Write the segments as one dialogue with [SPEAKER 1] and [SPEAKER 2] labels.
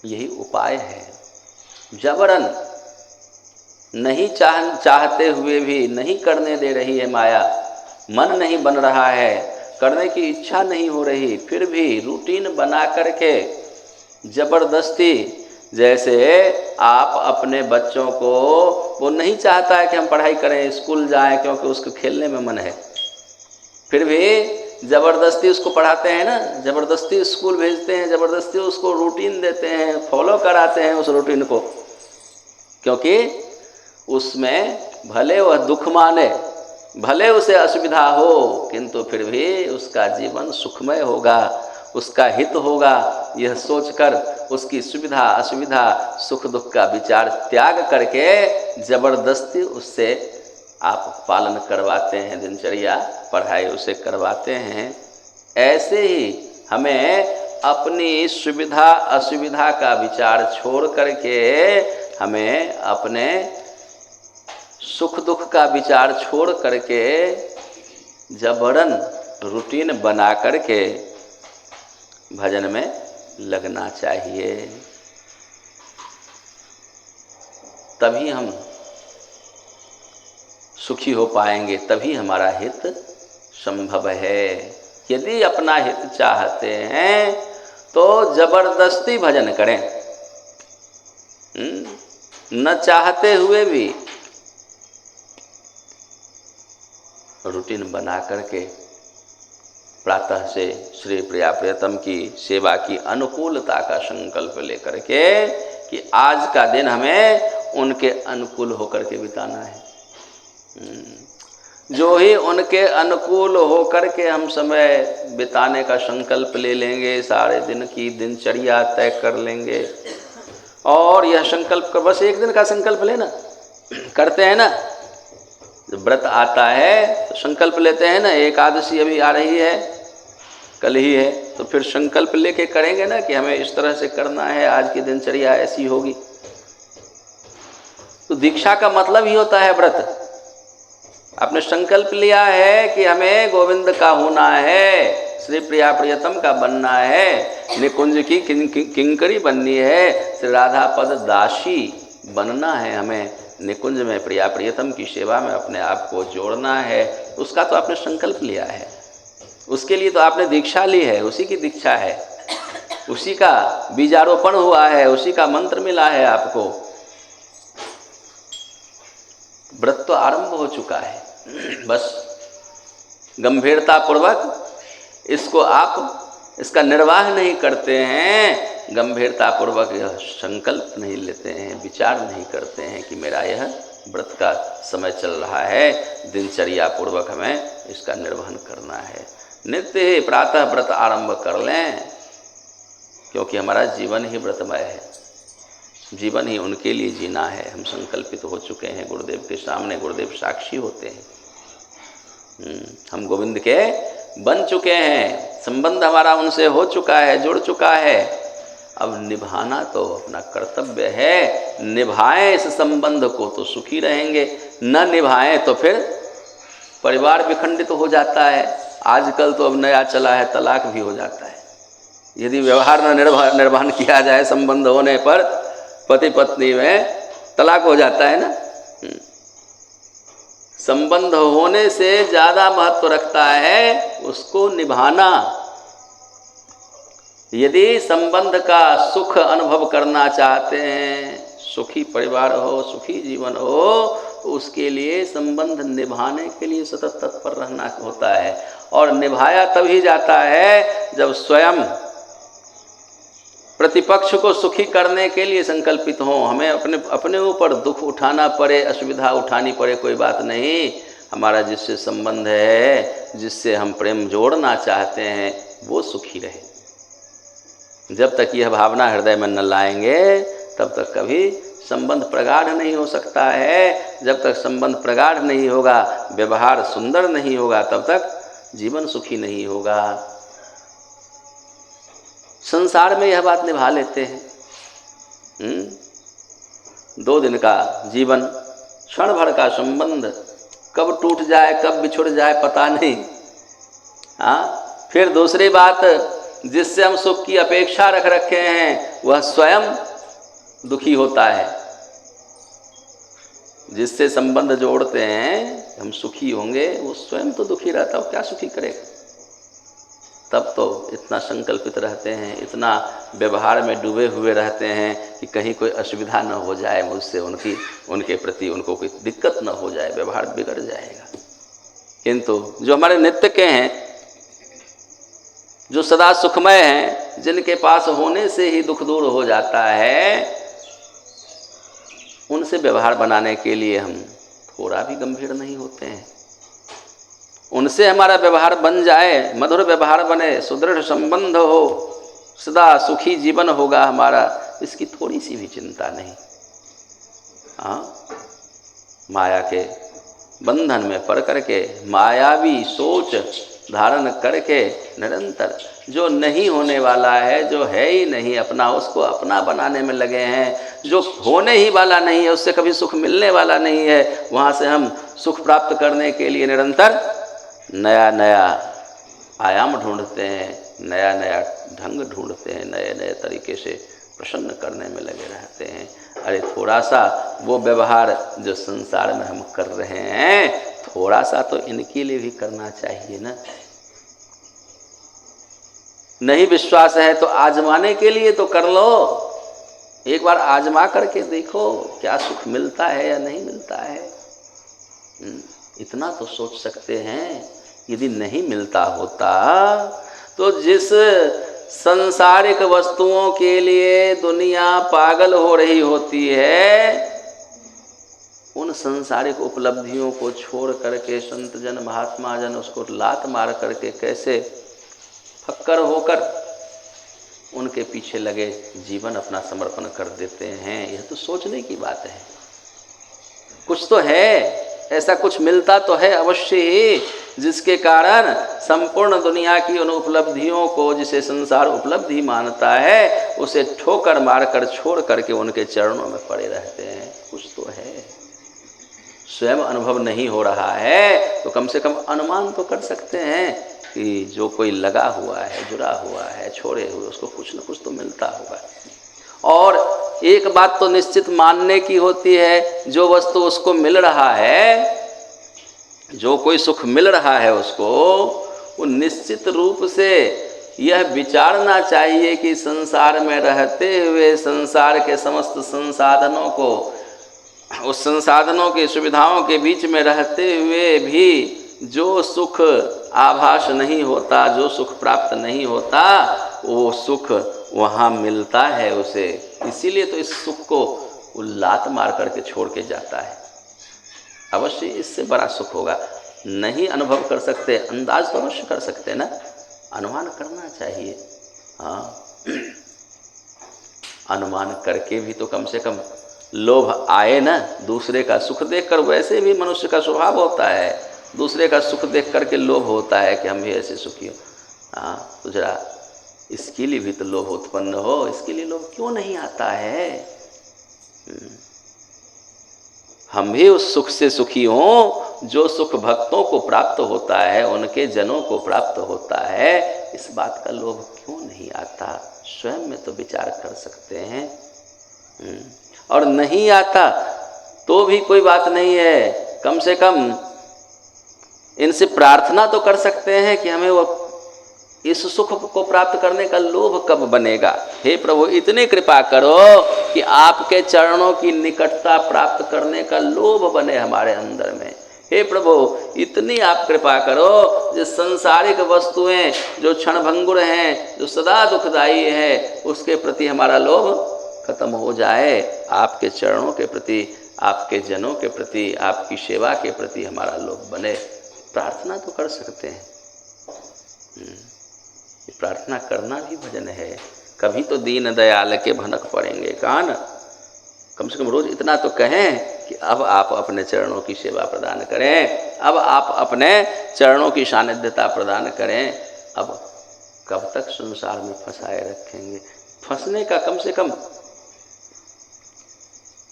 [SPEAKER 1] यही उपाय है। जबरन नहीं चाहते हुए भी नहीं करने दे रही है माया, मन नहीं बन रहा है, करने की इच्छा नहीं हो रही, फिर भी रूटीन बना करके जबरदस्ती, जैसे आप अपने बच्चों को, वो नहीं चाहता है कि हम पढ़ाई करें, स्कूल जाएं, क्योंकि उसको खेलने में मन है, फिर भी ज़बरदस्ती उसको पढ़ाते हैं ना, ज़बरदस्ती स्कूल भेजते हैं, ज़बरदस्ती उसको रूटीन देते हैं, फॉलो कराते हैं उस रूटीन को, क्योंकि उसमें भले वह दुख माने, भले उसे असुविधा हो, किंतु फिर भी उसका जीवन सुखमय होगा, उसका हित होगा, यह सोचकर उसकी सुविधा असुविधा सुख दुख का विचार त्याग करके ज़बरदस्ती उससे आप पालन करवाते हैं, दिनचर्या पढ़ाई उसे करवाते हैं। ऐसे ही हमें अपनी सुविधा असुविधा का विचार छोड़ करके हमें अपने सुख दुख का विचार छोड़ करके जबरन रूटीन बना करके भजन में लगना चाहिए, तभी हम सुखी हो पाएंगे, तभी हमारा हित संभव है। यदि अपना हित चाहते हैं तो जबरदस्ती भजन करें, न चाहते हुए भी रूटीन बना करके प्रातः से श्री प्रिया प्रियतम की सेवा की अनुकूलता का संकल्प लेकर के कि आज का दिन हमें उनके अनुकूल होकर के बिताना है। जो ही उनके अनुकूल होकर के हम समय बिताने का संकल्प ले लेंगे, सारे दिन की दिनचर्या तय कर लेंगे, और यह संकल्प कर, बस एक दिन का संकल्प लेना, करते हैं ना, जब व्रत आता है तो संकल्प लेते हैं ना, एकादशी अभी आ रही है, कल ही है, तो फिर संकल्प लेके करेंगे ना कि हमें इस तरह से करना है, आज की दिनचर्या ऐसी होगी। तो दीक्षा का मतलब ही होता है व्रत। आपने संकल्प लिया है कि हमें गोविंद का होना है, श्री प्रिया प्रियतम का बनना है, निकुंज की किंकरी बननी है, श्री राधा पद दासी बनना है, हमें निकुंज में प्रिया प्रियतम की सेवा में अपने आप को जोड़ना है, उसका तो आपने संकल्प लिया है, उसके लिए तो आपने दीक्षा ली है, उसी की दीक्षा है, उसी का बीजारोपण हुआ है, उसी का मंत्र मिला है आपको। व्रत तो आरंभ हो चुका है, बस गंभीरता पूर्वक इसको आप इसका निर्वाह नहीं करते हैं, गंभीरता पूर्वक यह संकल्प नहीं लेते हैं, विचार नहीं करते हैं कि मेरा यह व्रत का समय चल रहा है, दिनचर्या पूर्वक हमें इसका निर्वहन करना है। नित्य ही प्रातः व्रत आरंभ कर लें, क्योंकि हमारा जीवन ही व्रतमय है, जीवन ही उनके लिए जीना है। हम संकल्पित हो चुके हैं गुरुदेव के सामने, गुरुदेव साक्षी होते हैं, हम गोविंद के बन चुके हैं, संबंध हमारा उनसे हो चुका है, जुड़ चुका है। अब निभाना तो अपना कर्तव्य है, निभाएं इस संबंध को तो सुखी रहेंगे, न निभाएं तो फिर परिवार विखंडित हो जाता है। आजकल तो अब नया चला है, तलाक भी हो जाता है, यदि व्यवहार न निर्वहन किया जाए, संबंध होने पर पति पत्नी में तलाक हो जाता है ना। संबंध होने से ज़्यादा महत्व रखता है उसको निभाना। यदि संबंध का सुख अनुभव करना चाहते हैं, सुखी परिवार हो, सुखी जीवन हो, तो उसके लिए संबंध निभाने के लिए सतत तत्पर रहना होता है। और निभाया तभी जाता है जब स्वयं प्रतिपक्ष को सुखी करने के लिए संकल्पित हों। हमें अपने ऊपर दुख उठाना पड़े, असुविधा उठानी पड़े, कोई बात नहीं। हमारा जिससे संबंध है, जिससे हम प्रेम जोड़ना चाहते हैं, वो सुखी रहे। जब तक यह भावना हृदय में न लाएंगे तब तक कभी संबंध प्रगाढ़ नहीं हो सकता है। जब तक संबंध प्रगाढ़ नहीं होगा, व्यवहार सुंदर नहीं होगा, तब तक जीवन सुखी नहीं होगा। संसार में यह बात निभा लेते हैं, 2 दिन का जीवन, क्षण भर का संबंध, कब टूट जाए कब बिछुड़ जाए पता नहीं। हाँ, फिर दूसरी बात, जिससे हम सुख की अपेक्षा रख रखे हैं वह स्वयं दुखी होता है। जिससे संबंध जोड़ते हैं हम सुखी होंगे, वो स्वयं तो दुखी रहता है, क्या सुखी करेगा। तब तो इतना संकल्पित रहते हैं, इतना व्यवहार में डूबे हुए रहते हैं कि कहीं कोई असुविधा न हो जाए मुझसे, उनके प्रति उनको कोई दिक्कत न हो जाए, व्यवहार बिगड़ जाएगा। किंतु जो हमारे नित्य के हैं, जो सदा सुखमय हैं, जिनके पास होने से ही दुख दूर हो जाता है, उनसे व्यवहार बनाने के लिए हम थोड़ा भी गंभीर नहीं होते हैं। उनसे हमारा व्यवहार बन जाए, मधुर व्यवहार बने, सुदृढ़ संबंध हो, सदा सुखी जीवन होगा हमारा, इसकी थोड़ी सी भी चिंता नहीं। हाँ, माया के बंधन में पड़ करके, मायावी सोच धारण करके निरंतर जो नहीं होने वाला है, जो है ही नहीं अपना, उसको अपना बनाने में लगे हैं। जो होने ही वाला नहीं है, उससे कभी सुख मिलने वाला नहीं है, वहाँ से हम सुख प्राप्त करने के लिए निरंतर नया नया आयाम ढूंढते हैं, नया नया ढंग ढूंढते हैं, नए नए तरीके से प्रसन्न करने में लगे रहते हैं। अरे थोड़ा सा वो व्यवहार जो संसार में हम कर रहे हैं, थोड़ा सा तो इनके लिए भी करना चाहिए ना। नहीं विश्वास है तो आजमाने के लिए तो कर लो, एक बार आजमा करके देखो क्या सुख मिलता है या नहीं मिलता है। इतना तो सोच सकते हैं, यदि नहीं मिलता होता तो जिस सांसारिक वस्तुओं के लिए दुनिया पागल हो रही होती है, उन सांसारिक उपलब्धियों को छोड़ करके संत जन महात्मा जन उसको लात मार करके कैसे फक्कर होकर उनके पीछे लगे जीवन अपना समर्पण कर देते हैं। यह तो सोचने की बात है। कुछ तो है, ऐसा कुछ मिलता तो है अवश्य ही, जिसके कारण संपूर्ण दुनिया की उन उपलब्धियों को, जिसे संसार उपलब्धि मानता है, उसे ठोकर मारकर छोड़ करके उनके चरणों में पड़े रहते हैं। कुछ तो है, स्वयं अनुभव नहीं हो रहा है तो कम से कम अनुमान तो कर सकते हैं कि जो कोई लगा हुआ है, जुड़ा हुआ है, छोड़े हुए, उसको कुछ न कुछ तो मिलता होगा। और एक बात तो निश्चित मानने की होती है, जो वस्तु उसको मिल रहा है, जो कोई सुख मिल रहा है उसको, वो निश्चित रूप से यह विचारना चाहिए कि संसार में रहते हुए संसार के समस्त संसाधनों को, उस संसाधनों की सुविधाओं के बीच में रहते हुए भी जो सुख आभास नहीं होता, जो सुख प्राप्त नहीं होता, वो सुख वहाँ मिलता है उसे। इसीलिए तो इस सुख को वो लात मार करके छोड़ के जाता है। अवश्य इससे बड़ा सुख होगा। नहीं अनुभव कर सकते, अंदाज तो अवश्य कर सकते ना, अनुमान करना चाहिए। हाँ, अनुमान करके भी तो कम से कम लोभ आए ना। दूसरे का सुख देखकर, वैसे भी मनुष्य का स्वभाव होता है, दूसरे का सुख देख करके लोभ होता है कि हम भी ऐसे सुखी हो। हाँ, तो जरा इसके लिए भी तो लोभ उत्पन्न हो, इसके लिए लोभ क्यों नहीं आता है। हम भी उस सुख से सुखी हों जो सुख भक्तों को प्राप्त होता है, उनके जनों को प्राप्त होता है। इस बात का लोभ क्यों नहीं आता, स्वयं में तो विचार कर सकते हैं। और नहीं आता तो भी कोई बात नहीं है, कम से कम इनसे प्रार्थना तो कर सकते हैं कि हमें वो इस सुख को प्राप्त करने का लोभ कब बनेगा। हे प्रभु, इतनी कृपा करो कि आपके चरणों की निकटता प्राप्त करने का लोभ बने हमारे अंदर में। हे प्रभु, इतनी आप कृपा करो जो संसारिक वस्तुएं जो क्षणभंगुर हैं, जो सदा दुखदायी है, उसके प्रति हमारा लोभ खत्म हो जाए। आपके चरणों के प्रति, आपके जनों के प्रति, आपकी सेवा के प्रति हमारा लोभ बने। प्रार्थना तो कर सकते हैं। प्रार्थना करना भी भजन है। कभी तो दीन दयाल के भनक पड़ेंगे कान। कम से कम रोज इतना तो कहें कि अब आप अपने चरणों की सेवा प्रदान करें, अब आप अपने चरणों की सानिध्यता प्रदान करें। अब कब तक संसार में फंसाए रखेंगे। फंसने का कम से कम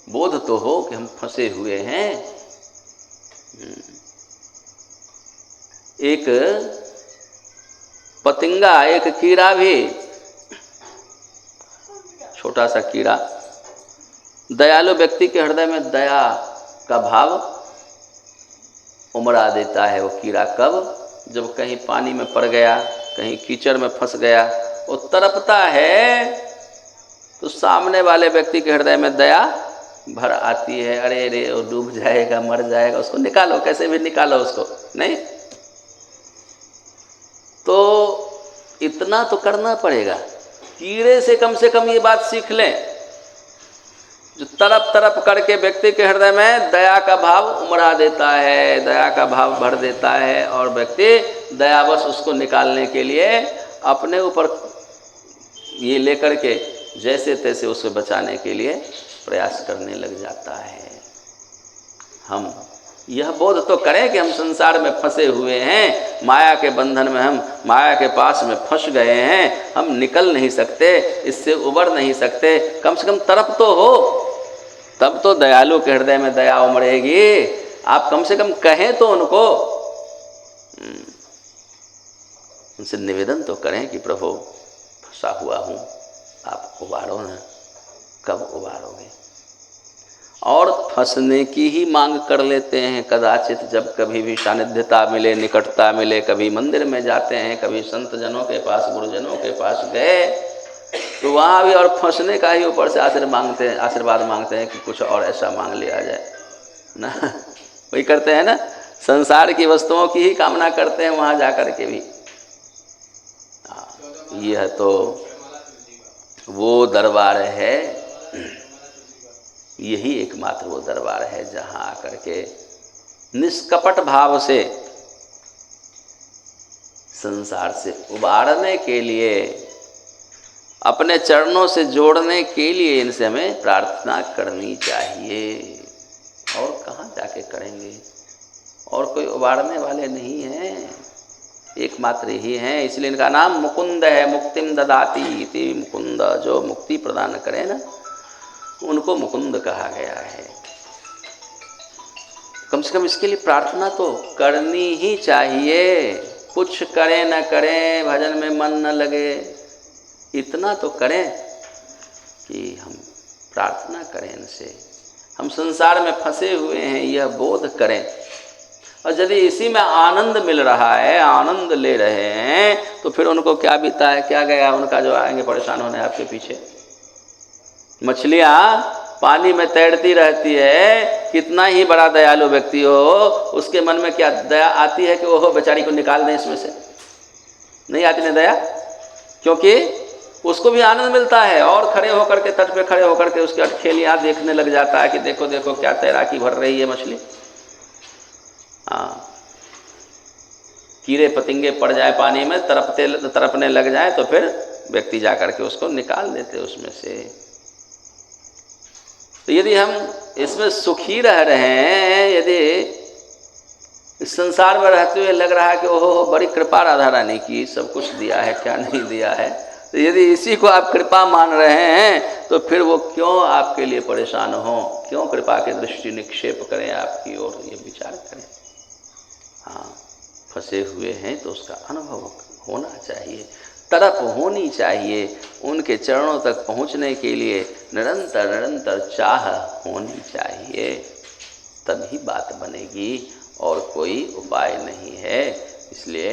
[SPEAKER 1] बोध तो हो कि हम फंसे हुए हैं। एक पतिंगा, एक कीड़ा भी, छोटा सा कीड़ा, दयालु व्यक्ति के हृदय में दया का भाव उमड़ा देता है। वो कीड़ा कब? जब कहीं पानी में पड़ गया, कहीं कीचड़ में फंस गया, वो तड़पता है, तो सामने वाले व्यक्ति के हृदय में दया भर आती है। अरे रे वो डूब जाएगा, मर जाएगा, उसको निकालो, कैसे भी निकालो उसको, नहीं? तो इतना तो करना पड़ेगा। कीड़े से कम ये बात सीख लें, जो तरप तरप करके व्यक्ति के हृदय में दया का भाव उमड़ा देता है, दया का भाव भर देता है, और व्यक्ति दयावश उसको निकालने के लिए अपने ऊपर ये लेकर के जैसे तैसे उसे बचाने के लिए प्रयास करने लग जाता है। हम यह बोध तो करें कि हम संसार में फंसे हुए हैं, माया के बंधन में, हम माया के पास में फंस गए हैं, हम निकल नहीं सकते, इससे उबर नहीं सकते। कम से कम तरफ तो हो, तब तो दयालु के हृदय में दया उमड़ेगी। आप कम से कम कहें तो उनको, उनसे निवेदन तो करें कि प्रभु फंसा हुआ हूँ, आप उबारो ना। कब उबारोगे? और फंसने की ही मांग कर लेते हैं कदाचित, जब कभी भी सानिध्यता मिले, निकटता मिले, कभी मंदिर में जाते हैं, कभी संत जनों के पास, गुरुजनों के पास गए, तो वहाँ भी और फंसने का ही ऊपर से आशीर्वाद मांगते हैं कि कुछ और ऐसा मांग लिया जाए ना। वही करते हैं ना, संसार की वस्तुओं की ही कामना करते हैं वहाँ जा कर के भी। यह तो वो दरबार है, यही एकमात्र वो दरबार है जहाँ आकर के निष्कपट भाव से संसार से उबारने के लिए, अपने चरणों से जोड़ने के लिए इनसे हमें प्रार्थना करनी चाहिए। और कहाँ जाके करेंगे? और कोई उबारने वाले नहीं हैं, एकमात्र ही हैं। इसलिए इनका नाम मुकुंद है। मुक्तिम ददाति इति मुकुंद, जो मुक्ति प्रदान करे ना, उनको मुकुंद कहा गया है। कम से कम इसके लिए प्रार्थना तो करनी ही चाहिए। कुछ करें न करें, भजन में मन न लगे, इतना तो करें कि हम प्रार्थना करें इनसे। हम संसार में फंसे हुए हैं, यह बोध करें। और यदि इसी में आनंद मिल रहा है, आनंद ले रहे हैं, तो फिर उनको क्या बीता है, क्या गया उनका जो आएंगे परेशान होने आपके पीछे। मछलियाँ पानी में तैरती रहती है, कितना ही बड़ा दयालु व्यक्ति हो, उसके मन में क्या दया आती है कि ओहो बेचारी को निकाल दें इसमें से? नहीं आती ना दया, क्योंकि उसको भी आनंद मिलता है। और खड़े होकर के, तट पे खड़े होकर के उसके अटखेलियाँ देखने लग जाता है कि देखो देखो क्या तैराकी भर रही है मछली। हाँ, कीड़े पतिंगे पड़ जाए पानी में, तरपने लग जाए, तो फिर व्यक्ति जा करके उसको निकाल देते उसमें से। तो यदि हम इसमें सुखी रह रहे हैं, यदि इस संसार में रहते हुए लग रहा है कि ओहो बड़ी कृपा राधा रानी की, सब कुछ दिया है, क्या नहीं दिया है, तो यदि इसी को आप कृपा मान रहे हैं, तो फिर वो क्यों आपके लिए परेशान हो, क्यों कृपा की दृष्टि निक्षेप करें आपकी ओर, ये विचार करें। हाँ, फंसे हुए हैं तो उसका अनुभव होना चाहिए, तड़प होनी चाहिए, उनके चरणों तक पहुँचने के लिए निरंतर निरंतर चाह होनी चाहिए, तभी बात बनेगी, और कोई उपाय नहीं है। इसलिए